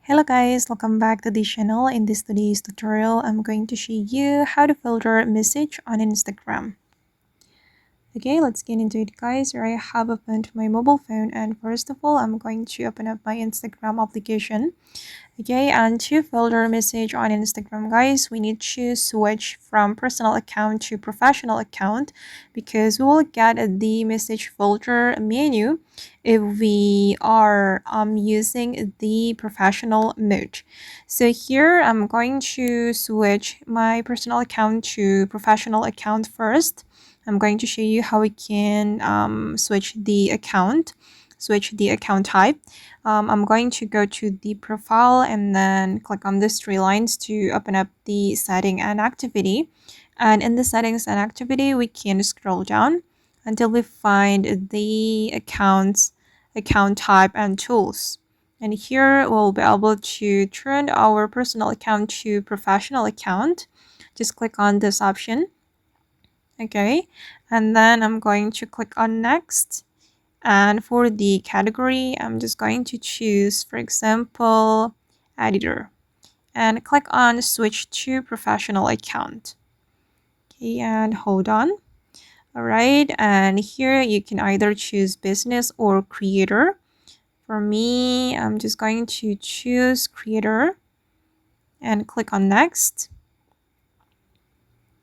Hello guys, welcome back to the channel. In this today's tutorial, I'm going to show you how to filter a message on Instagram. Okay, let's get into it guys. Here I have opened my mobile phone, and first of all, I'm going to open up my Instagram application. Okay, and to filter a message on Instagram guys, we need to switch from personal account to professional account because we will get the message filter menu if we are using the professional mode. So here I'm going to switch my personal account to professional account first. I'm going to show you how we can switch the account type. I'm going to go to the profile and then click on these three lines to open up the setting and activity. And in the settings and activity, we can scroll down until we find the account type and tools. And here we'll be able to turn our personal account to professional account. Just click on this option. Okay, and then I'm going to click on next. And for the category, I'm just going to choose, for example, editor, and click on switch to professional account. Okay, and hold on. All right, and here you can either choose business or creator. For me, I'm just going to choose creator and click on next.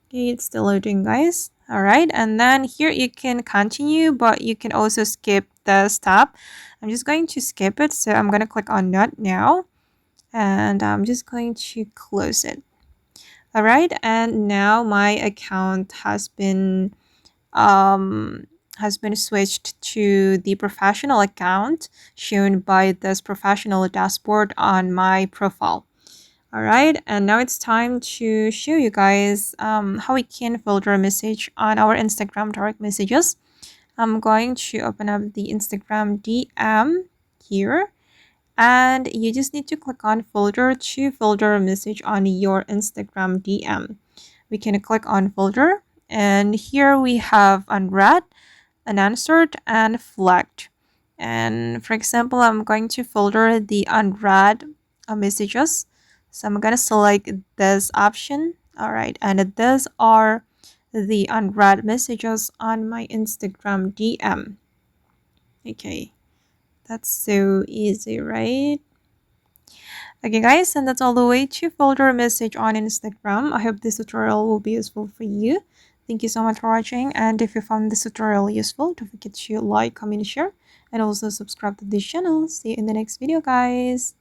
Okay, it's still loading guys. All right, and then here you can continue, but you can also skip the step. I'm just going to skip it, so I'm going to click on not now, and I'm just going to close it. All right, and now my account has been switched to the professional account shown by this professional dashboard on my profile. All right, and now it's time to show you guys how we can filter a message on our Instagram direct messages. I'm going to open up the Instagram DM here, and you just need to click on filter to filter a message on your Instagram DM. We can click on filter, and here we have unread, unanswered, and flagged. And for example, I'm going to filter the unread messages. So I'm going to select this option. All right, and these are the unread messages on my Instagram DM. Okay, that's so easy, right? Okay guys, and that's all the way to filter a message on Instagram. I hope this tutorial will be useful for you. Thank you so much for watching, and if you found this tutorial useful, don't forget to like, comment, share, and also subscribe to this channel. See you in the next video guys.